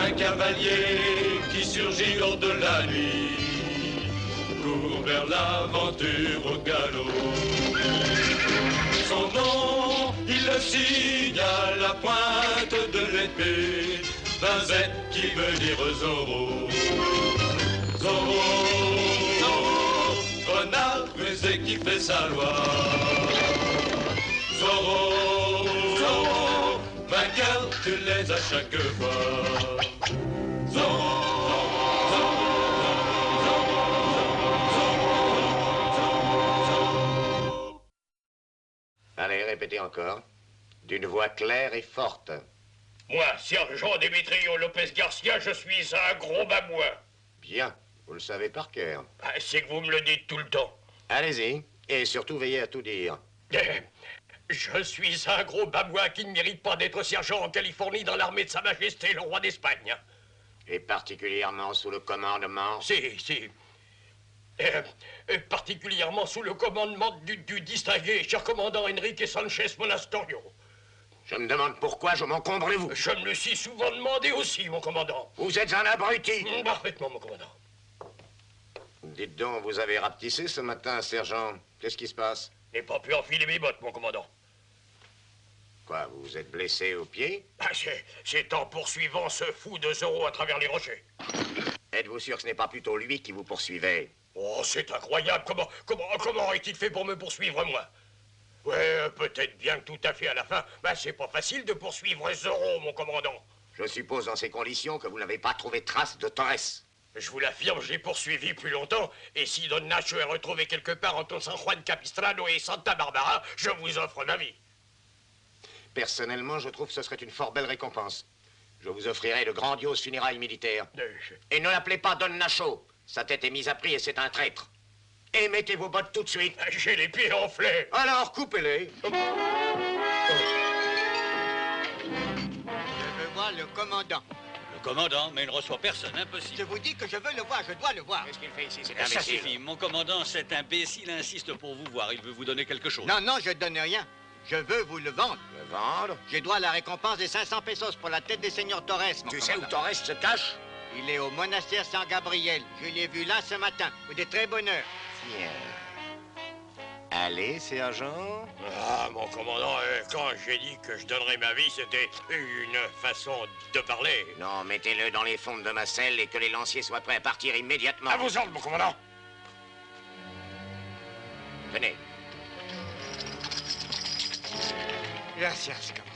un cavalier qui surgit hors de la nuit, court vers l'aventure au galop. Son nom, il le signe à la pointe de l'épée, d'un Z qui veut dire Zorro. Zorro, Zorro, renard rusé qui fait sa loi. Zorro, Zorro, vainqueur, tu l'es à chaque fois. Zorro, Allez, répétez encore. D'une voix claire et forte. Moi, sergent Demetrio Lopez Garcia, je suis un gros babouin. Bien, vous le savez par cœur. Ah, c'est que vous me le dites tout le temps. Allez-y, et surtout veillez à tout dire. Je suis un gros babouin qui ne mérite pas d'être sergent en Californie dans l'armée de Sa Majesté, le roi d'Espagne. Et particulièrement sous le commandement... Si. Particulièrement sous le commandement du distingué cher commandant Enrique Sanchez Monasterio. Je me demande pourquoi je m'en combrez-vous. Je me le suis souvent demandé aussi, mon commandant. Vous êtes un abruti. Parfaitement, mon commandant. Dites donc, vous avez rapetissé ce matin, sergent. Qu'est-ce qui se passe? N'ai pas pu enfiler mes bottes, mon commandant. Quoi, vous vous êtes blessé au pied? Ah, c'est en poursuivant ce fou de Zorro à travers les rochers. Êtes-vous sûr que ce n'est pas plutôt lui qui vous poursuivait? Oh, c'est incroyable. Comment aurait-il fait pour me poursuivre, moi? Ouais, peut-être bien que tout à fait à la fin, c'est pas facile de poursuivre Zorro, mon commandant. Je suppose dans ces conditions que vous n'avez pas trouvé trace de Torres. Je vous l'affirme, je l'ai poursuivi plus longtemps, et si Don Nacho est retrouvé quelque part entre San Juan Capistrano et Santa Barbara, je vous offre ma vie. Personnellement, je trouve que ce serait une fort belle récompense. Je vous offrirai de grandioses funérailles militaires. Et ne l'appelez pas Don Nacho. Sa tête est mise à prix et c'est un traître. Et mettez vos bottes tout de suite. J'ai les pieds enflés. Alors, coupez-les. Je veux voir le commandant. Le commandant, mais il ne reçoit personne, impossible. Je vous dis que je veux le voir, je dois le voir. Qu'est-ce qu'il fait ici, c'est Ça imbécile? suffit, mon commandant, cet imbécile insiste pour vous voir. Il veut vous donner quelque chose. Non, je donne rien. Je veux vous le vendre. Le vendre? J'ai droit à la récompense des 500 pesos pour la tête des seigneurs Torres, mon Tu sais où commandant. Torres se cache? Il est au monastère San Gabriel. Je l'ai vu là ce matin, ou de très bonne heure. Tiens. Allez, sergent. Ah, mon commandant, quand j'ai dit que je donnerais ma vie, c'était une façon de parler. Non, mettez-le dans les fonds de ma selle et que les lanciers soient prêts à partir immédiatement. À vos ordres, mon commandant. Venez. Gracias, commandant.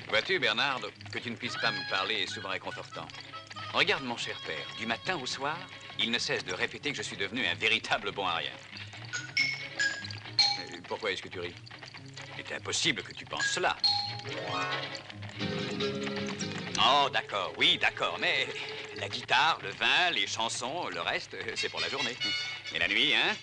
Vois-tu, Bernard, que tu ne puisses pas me parler est souvent réconfortant. Regarde, mon cher père, du matin au soir, il ne cesse de répéter que je suis devenu un véritable bon à rien. Pourquoi est-ce que tu ris? Il est impossible que tu penses cela. Oh, d'accord, oui, d'accord, mais la guitare, le vin, les chansons, le reste, c'est pour la journée. Et la nuit, hein?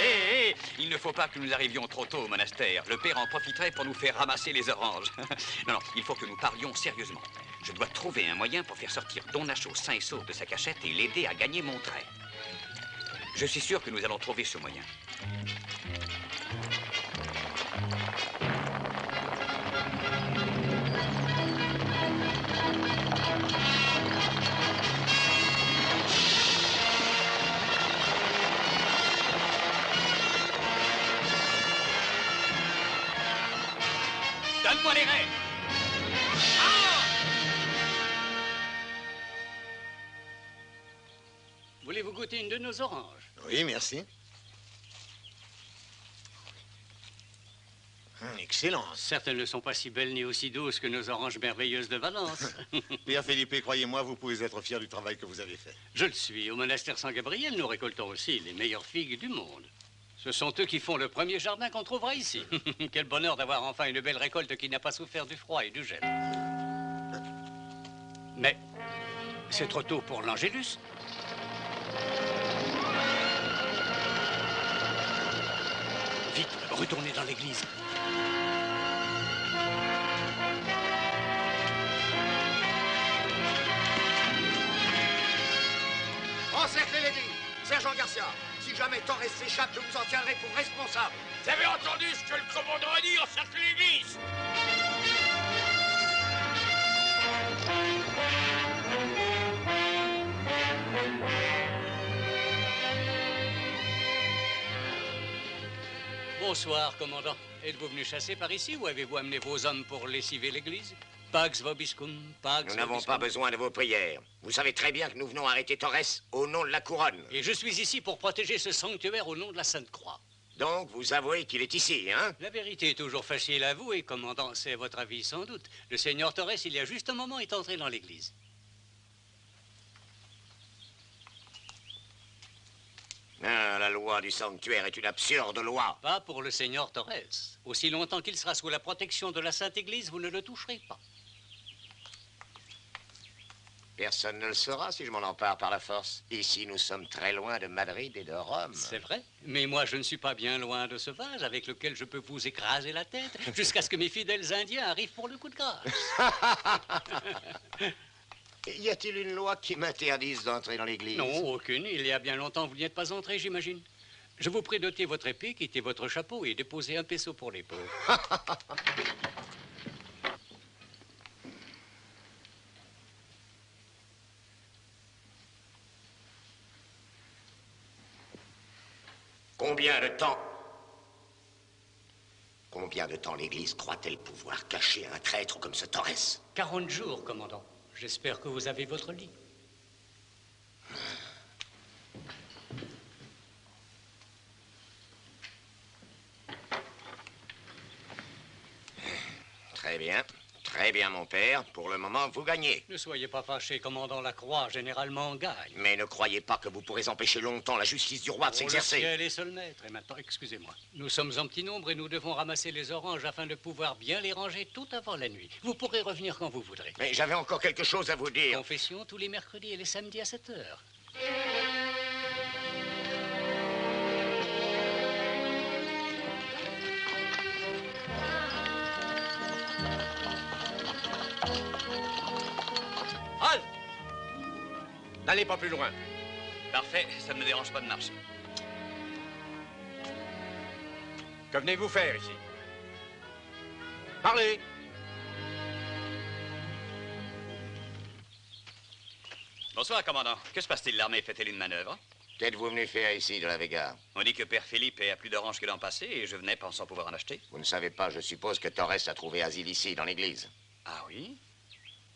Hé, il ne faut pas que nous arrivions trop tôt au monastère. Le père en profiterait pour nous faire ramasser les oranges. Non, il faut que nous parlions sérieusement. Je dois trouver un moyen pour faire sortir Don Nacho sain et sauf de sa cachette et l'aider à gagner mon trait. Je suis sûr que nous allons trouver ce moyen. Donne-moi les rênes! Voulez-vous goûter une de nos oranges? Oui, merci. Excellent. Certes, elles ne sont pas si belles ni aussi douces que nos oranges merveilleuses de Valence. Pierre Felipe, croyez-moi, vous pouvez être fier du travail que vous avez fait. Je le suis. Au monastère San Gabriel, nous récoltons aussi les meilleures figues du monde. Ce sont eux qui font le premier jardin qu'on trouvera ici. Quel bonheur d'avoir enfin une belle récolte qui n'a pas souffert du froid et du gel. Mais c'est trop tôt pour l'Angélus. Vite, retournez dans l'église. Encerclez l'église. Sergent Garcia, si jamais Torres s'échappe, je vous en tiendrai pour responsable. Vous avez entendu ce que le commandant a dit? Encerclez l'église! Bonsoir, commandant. Êtes-vous venu chasser par ici ou avez-vous amené vos hommes pour lessiver l'église? Pax vobiscum, pax Nous n'avons vobiscum. pas besoin de vos prières. Vous savez très bien que nous venons arrêter Torres au nom de la couronne. Et je suis ici pour protéger ce sanctuaire au nom de la Sainte Croix. Donc, vous avouez qu'il est ici, hein? La vérité est toujours facile à avouer, commandant. C'est votre avis, sans doute. Le seigneur Torres, il y a juste un moment, est entré dans l'église. Ah, la loi du sanctuaire est une absurde loi. Pas pour le seigneur Torres. Aussi longtemps qu'il sera sous la protection de la Sainte Église, vous ne le toucherez pas. Personne ne le saura si je m'en empare par la force. Ici, nous sommes très loin de Madrid et de Rome. C'est vrai, mais moi je ne suis pas bien loin de ce vase avec lequel je peux vous écraser la tête jusqu'à ce que mes fidèles Indiens arrivent pour le coup de grâce. Y a-t-il une loi qui m'interdise d'entrer dans l'église? Non, aucune. Il y a bien longtemps vous n'y êtes pas entré, j'imagine. Je vous prie d'ôter votre épée, quitter votre chapeau et déposer un peso pour les pauvres. Combien de temps l'église croit-elle pouvoir cacher un traître comme ce Torres? 40 jours, commandant. J'espère que vous avez votre lit. Très bien, mon père. Pour le moment, vous gagnez. Ne soyez pas fâché, commandant. La croix, généralement, gagne. Mais ne croyez pas que vous pourrez empêcher longtemps la justice du roi de s'exercer. Le ciel est seul maître. Et maintenant, excusez-moi. Nous sommes en petit nombre et nous devons ramasser les oranges afin de pouvoir bien les ranger tout avant la nuit. Vous pourrez revenir quand vous voudrez. Mais j'avais encore quelque chose à vous dire. Confession tous les mercredis et les samedis à 7 heures. Halt! N'allez pas plus loin. Parfait, ça ne me dérange pas de marcher. Que venez-vous faire ici? Parlez! Bonsoir, commandant. Que se passe-t-il? L'armée fait-elle une manœuvre? Qu'êtes-vous venu faire ici, de la Vega? On dit que Père Philippe a plus d'oranges que l'an passé et je venais pensant pouvoir en acheter. Vous ne savez pas, je suppose que Torres a trouvé asile ici, dans l'église. Ah oui?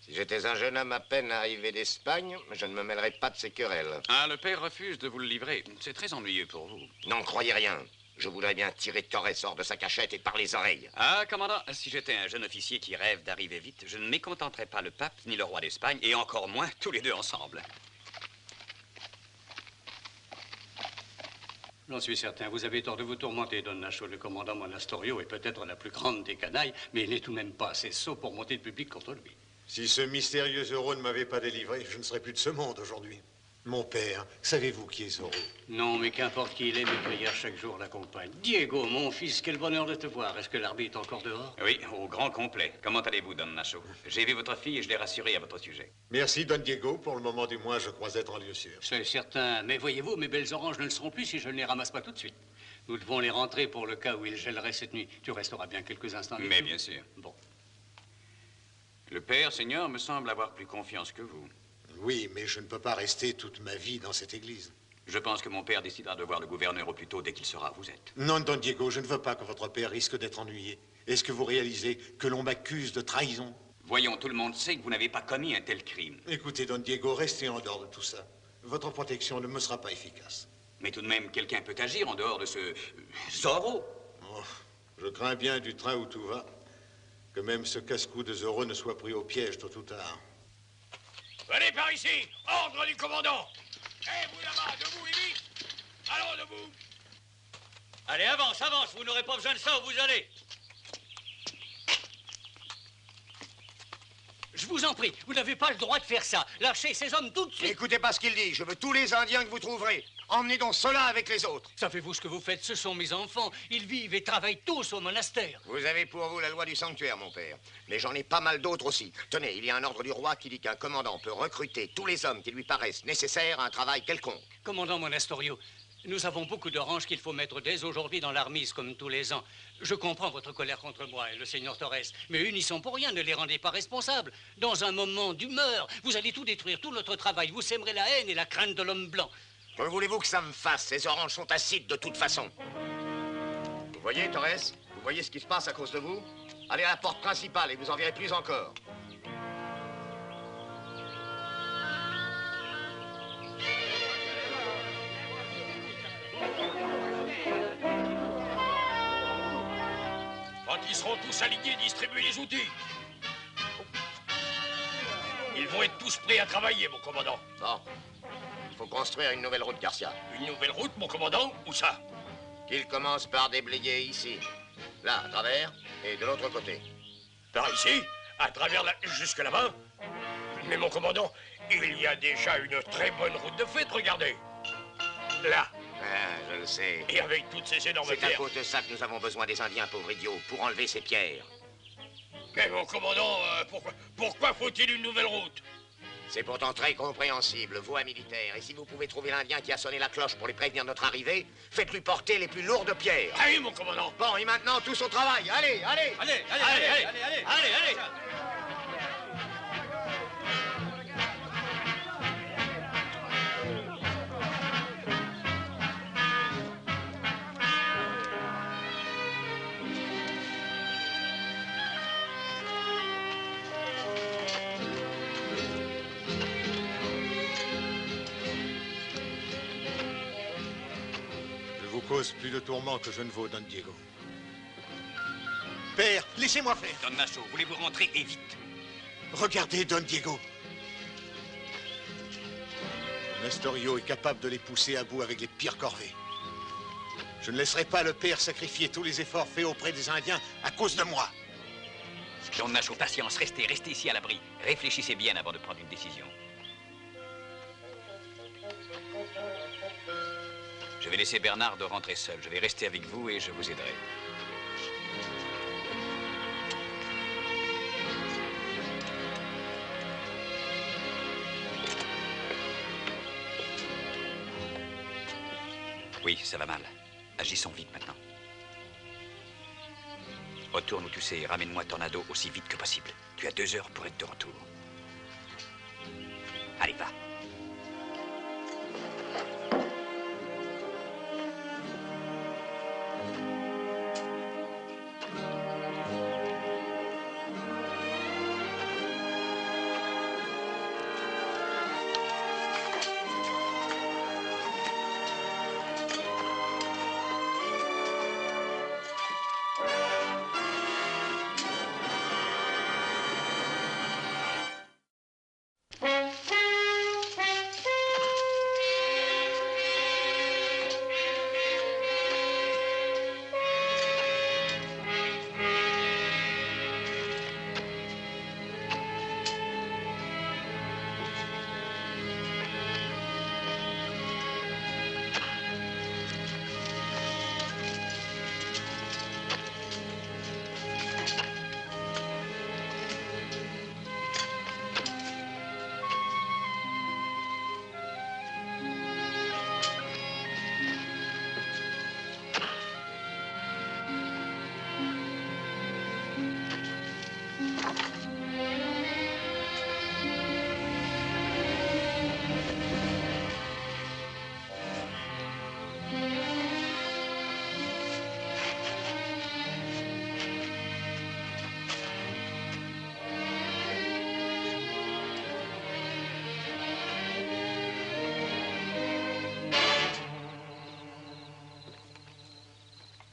Si j'étais un jeune homme à peine arrivé d'Espagne, je ne me mêlerais pas de ces querelles. Ah, le père refuse de vous le livrer. C'est très ennuyeux pour vous. N'en croyez rien. Je voudrais bien tirer Torres hors de sa cachette et par les oreilles. Ah, commandant, si j'étais un jeune officier qui rêve d'arriver vite, je ne mécontenterais pas le pape ni le roi d'Espagne, et encore moins tous les deux ensemble. J'en suis certain. Vous avez tort de vous tourmenter, Don Nacho. Le commandant Monastorio est peut-être la plus grande des canailles, mais il n'est tout de même pas assez sot pour monter le public contre lui. Si ce mystérieux Zorro ne m'avait pas délivré, je ne serais plus de ce monde aujourd'hui. Mon père, savez-vous qui est Zorro? Non, mais qu'importe qui il est, mes prières chaque jour l'accompagnent. Diego, mon fils, quel bonheur de te voir. Est-ce que l'arbitre est encore dehors? Oui, au grand complet. Comment allez-vous, Don Nacho? J'ai vu votre fille et je l'ai rassurée à votre sujet. Merci, Don Diego. Pour le moment du moins, je crois être en lieu sûr. C'est certain. Mais voyez-vous, mes belles oranges ne le seront plus si je ne les ramasse pas tout de suite. Nous devons les rentrer pour le cas où il gèlerait cette nuit. Tu resteras bien quelques instants avec Mais nous? bien sûr. Bon. Le père, Seigneur, me semble avoir plus confiance que vous. Oui, mais je ne peux pas rester toute ma vie dans cette église. Je pense que mon père décidera de voir le gouverneur au plus tôt dès qu'il saura où vous êtes. Non, Don Diego, je ne veux pas que votre père risque d'être ennuyé. Est-ce que vous réalisez que l'on m'accuse de trahison? Voyons, tout le monde sait que vous n'avez pas commis un tel crime. Écoutez, Don Diego, restez en dehors de tout ça. Votre protection ne me sera pas efficace. Mais tout de même, quelqu'un peut agir en dehors de ce... Zorro. Oh, je crains bien du train où tout va, que même ce casse-cou de Zorro ne soit pris au piège tôt ou tard. Venez par ici! Ordre du commandant! Eh, vous là-bas, debout et vite! Allons, debout! Allez, avance, avance. Vous n'aurez pas besoin de ça où vous allez. Je vous en prie, vous n'avez pas le droit de faire ça. Lâchez ces hommes tout de suite. Écoutez pas ce qu'il dit. Je veux tous les Indiens que vous trouverez. Emmenez donc ceux-là avec les autres. Savez-vous ce que vous faites? Ce sont mes enfants. Ils vivent et travaillent tous au monastère. Vous avez pour vous la loi du sanctuaire, mon père. Mais j'en ai pas mal d'autres aussi. Tenez, il y a un ordre du roi qui dit qu'un commandant peut recruter tous les hommes qui lui paraissent nécessaires à un travail quelconque. Commandant Monastorio, nous avons beaucoup d'oranges qu'il faut mettre dès aujourd'hui dans l'armise, comme tous les ans. Je comprends votre colère contre moi et le seigneur Torres, mais eux n'y sont pour rien, ne les rendez pas responsables. Dans un moment d'humeur, vous allez tout détruire, tout notre travail. Vous sèmerez la haine et la crainte de l'homme blanc. Que voulez-vous que ça me fasse? Ces oranges sont acides de toute façon. Vous voyez, Torres? Vous voyez ce qui se passe à cause de vous? Allez à la porte principale et vous en verrez plus encore. Quand ils seront tous alignés, distribuez les outils. Ils vont être tous prêts à travailler, mon commandant. Bon. Il faut construire une nouvelle route, Garcia. Une nouvelle route, mon commandant? Où ça? Qu'il commence par déblayer ici. Là, à travers, et de l'autre côté. Par ici? À travers la... jusque là-bas? Mais mon commandant, il y a déjà une très bonne route de fête, regardez. Là. Ah, je le sais. Et avec toutes ces énormes C'est à pierres. cause de ça que nous avons besoin des Indiens, pauvres idiots, pour enlever ces pierres. Mais mon commandant, pourquoi faut-il une nouvelle route? C'est pourtant très compréhensible, voie militaire. Et si vous pouvez trouver l'Indien qui a sonné la cloche pour les prévenir de notre arrivée, faites-lui porter les plus lourdes pierres. Allez, mon commandant. Bon, et maintenant, tous au travail. Allez, allez. Allez. Je vous cause plus de tourments que je ne vaux, Don Diego. Père, laissez-moi faire. Don Nacho, voulez-vous rentrer et vite? Regardez, Don Diego. Nestorio est capable de les pousser à bout avec les pires corvées. Je ne laisserai pas le père sacrifier tous les efforts faits auprès des Indiens à cause de moi. Don Nacho, patience, restez ici à l'abri. Réfléchissez bien avant de prendre une décision. Je vais laisser Bernardo rentrer seul. Je vais rester avec vous et je vous aiderai. Oui, ça va mal. Agissons vite maintenant. Retourne où tu sais et ramène-moi Tornado aussi vite que possible. Tu as 2 heures pour être de retour. Allez, va.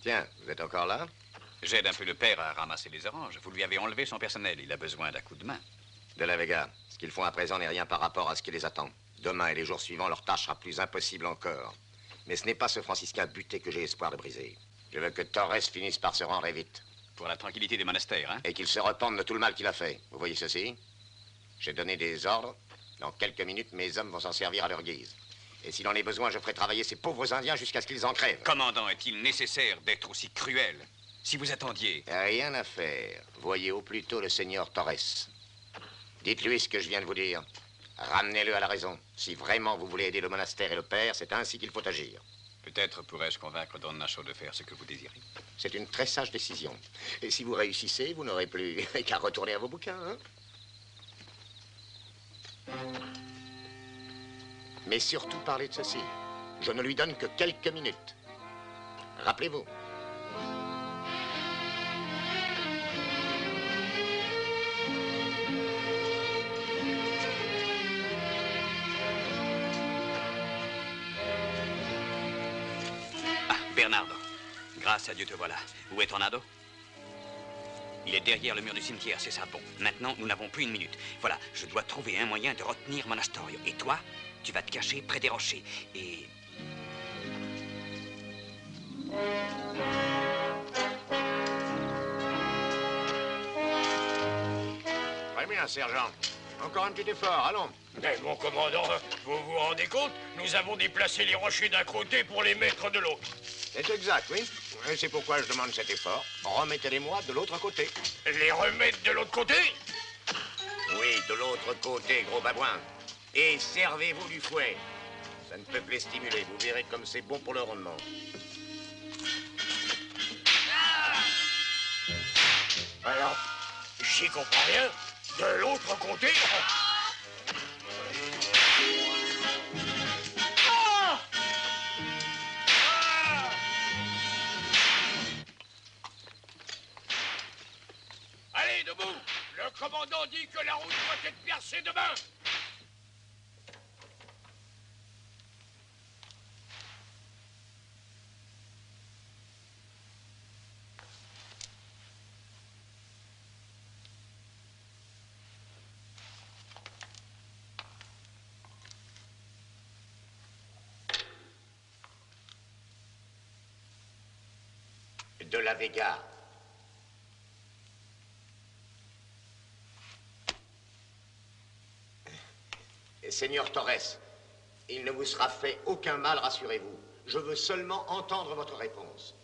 Tiens, vous êtes encore là? J'aide un peu le père à ramasser les oranges. Vous lui avez enlevé son personnel. Il a besoin d'un coup de main. De la Vega, ce qu'ils font à présent n'est rien par rapport à ce qui les attend. Demain et les jours suivants, leur tâche sera plus impossible encore. Mais ce n'est pas ce franciscain buté que j'ai espoir de briser. Je veux que Torres finisse par se rendre vite. Pour la tranquillité des monastères, hein? Et qu'il se repente de tout le mal qu'il a fait. Vous voyez ceci? J'ai donné des ordres. Dans quelques minutes, mes hommes vont s'en servir à leur guise. Et s'il en est besoin, je ferai travailler ces pauvres Indiens jusqu'à ce qu'ils en crèvent. Commandant, est-il nécessaire d'être aussi cruel? Si vous attendiez... Rien à faire. Voyez au plus tôt le seigneur Torres. Dites-lui ce que je viens de vous dire. Ramenez-le à la raison. Si vraiment vous voulez aider le monastère et le père, c'est ainsi qu'il faut agir. Peut-être pourrais-je convaincre Don Nacho de faire ce que vous désirez. C'est une très sage décision. Et si vous réussissez, vous n'aurez plus qu'à retourner à vos bouquins, hein? Mais surtout, parlez de ceci. Je ne lui donne que quelques minutes. Rappelez-vous. Ah, Bernardo. Grâce à Dieu te voilà. Où est Tornado? Il est derrière le mur du cimetière, c'est ça. Bon, maintenant, nous n'avons plus une minute. Voilà, je dois trouver un moyen de retenir Monastorio. Et toi, tu vas te cacher près des rochers. Et... Très bien, sergent. Encore un petit effort, allons. Mais mon commandant, vous vous rendez compte? Nous avons déplacé les rochers d'un côté pour les mettre de l'autre. C'est exact, oui. Et c'est pourquoi je demande cet effort. Remettez-les-moi de l'autre côté. Les remettre de l'autre côté? Oui, de l'autre côté, gros babouin. Et servez-vous du fouet. Ça ne peut que les stimuler. Vous verrez comme c'est bon pour le rendement. Alors, j'y comprends rien. De l'autre côté? Allez, debout! Le commandant dit que la route doit être percée demain! De la Vega. Seigneur Torres, il ne vous sera fait aucun mal, rassurez-vous. Je veux seulement entendre votre réponse.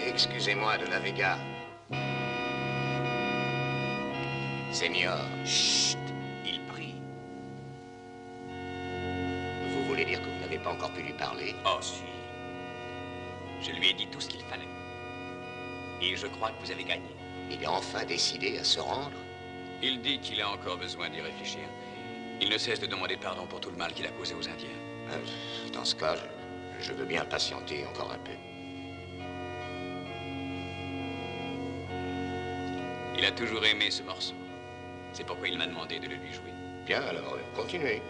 Excusez-moi, de la Vega. Seigneur. Chut! Il prie. Vous voulez dire que vous n'avez pas encore pu lui parler? Oh, si. Je lui ai dit tout ce qu'il fallait. Et je crois que vous avez gagné. Il est enfin décidé à se rendre? Il dit qu'il a encore besoin d'y réfléchir. Il ne cesse de demander pardon pour tout le mal qu'il a causé aux Indiens. Dans ce cas, je veux bien patienter encore un peu. Il a toujours aimé ce morceau. C'est pourquoi il m'a demandé de le lui jouer. Bien, alors, continuez.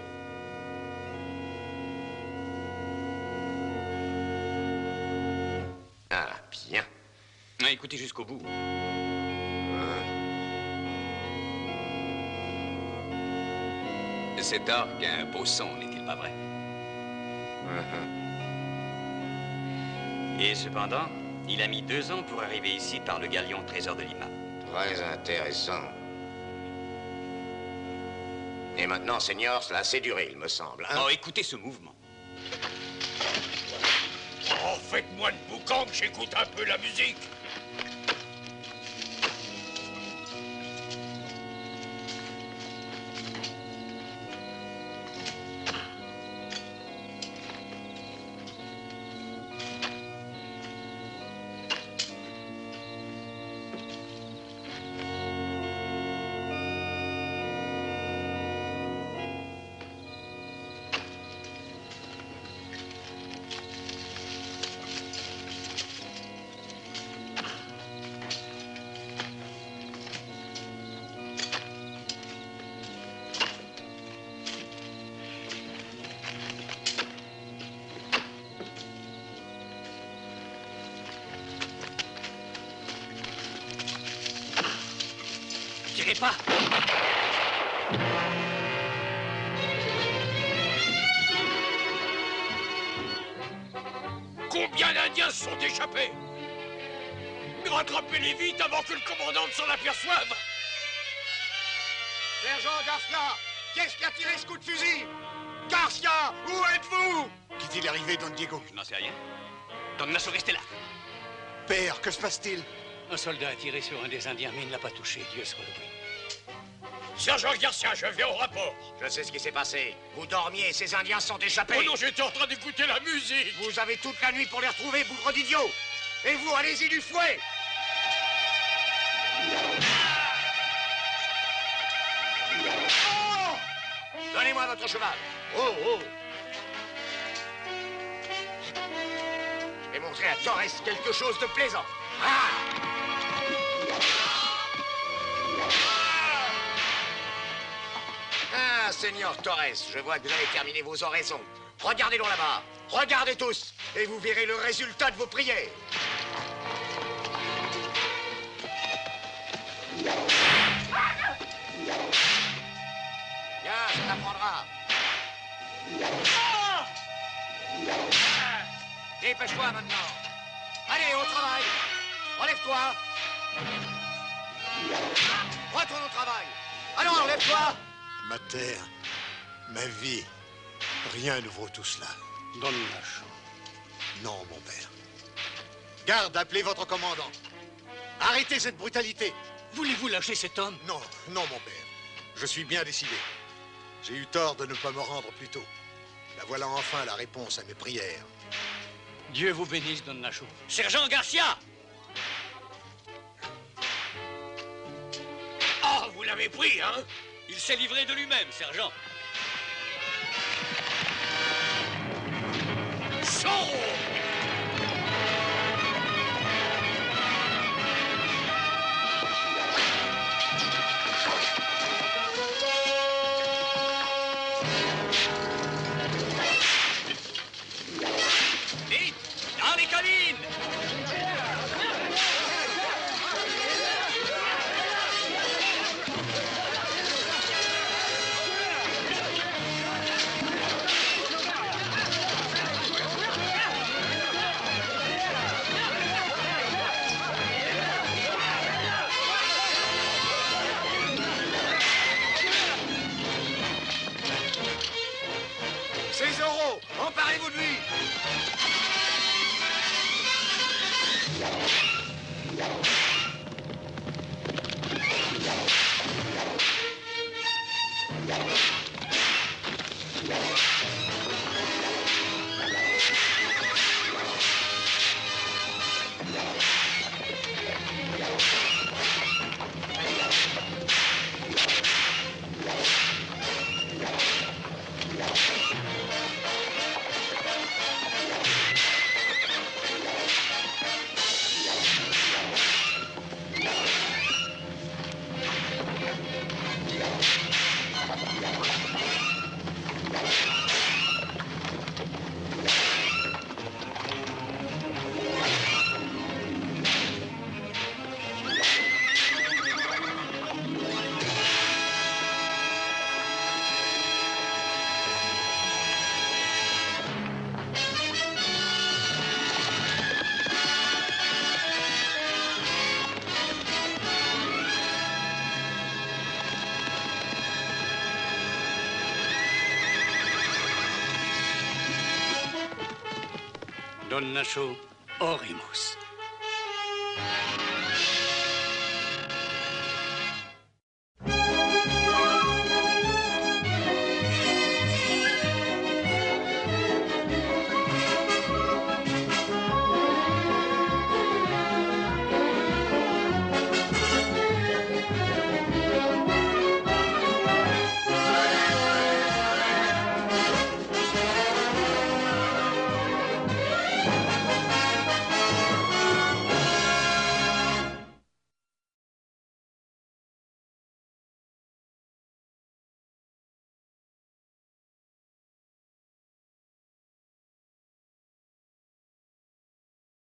Ah, bien. Ah, écoutez jusqu'au bout. Cet orgue a un beau son, n'est-il pas vrai? Et cependant, il a mis 2 ans pour arriver ici par le galion Trésor de Lima. Très intéressant. Et maintenant, Seigneur, cela a assez duré, il me semble. Hein? Oh, écoutez ce mouvement. Oh, faites-moi une boucan que j'écoute un peu la musique. Tirez pas! Indiens se sont échappés. Rattrapez-les vite avant que le commandant ne s'en aperçoive. Sergent Garcia, qu'est-ce qui a tiré ce coup de fusil? Garcia, où êtes-vous? Qu'est-il arrivé, Don Diego? Je n'en sais rien. Don Nacho, restez là. Père, que se passe-t-il? Un soldat a tiré sur un des Indiens, mais il ne l'a pas touché, Dieu soit loué. Sergent Garcia, je viens au rapport. Je sais ce qui s'est passé. Vous dormiez et ces Indiens se sont échappés. Oh non, j'étais en train d'écouter la musique. Vous avez toute la nuit pour les retrouver, bougre d'idiot. Et vous, allez-y du fouet. Oh! Donnez-moi votre cheval. Oh, oh. Je vais montrer à Torres quelque chose de plaisant. Ah, Seigneur Torres, je vois que vous avez terminé vos oraisons. Regardez-le là-bas. Regardez tous. Et vous verrez le résultat de vos prières. Bien, ça t'apprendra. Dépêche-toi maintenant. Allez, au travail. Relève-toi. Retourne au travail. Alors, lève-toi. Ma terre, ma vie, rien ne vaut tout cela. Don Nacho. Non, mon père. Garde, appelez votre commandant. Arrêtez cette brutalité. Voulez-vous lâcher cet homme? Non, non, mon père. Je suis bien décidé. J'ai eu tort de ne pas me rendre plus tôt. La voilà enfin la réponse à mes prières. Dieu vous bénisse, Don Nacho. Sergent Garcia! Ah, vous l'avez pris, hein? Il s'est livré de lui-même, sergent. Chaud! Vite! Dans les cabines! C'est Zorro. Emparez-vous de lui. Don Nacho, oremus.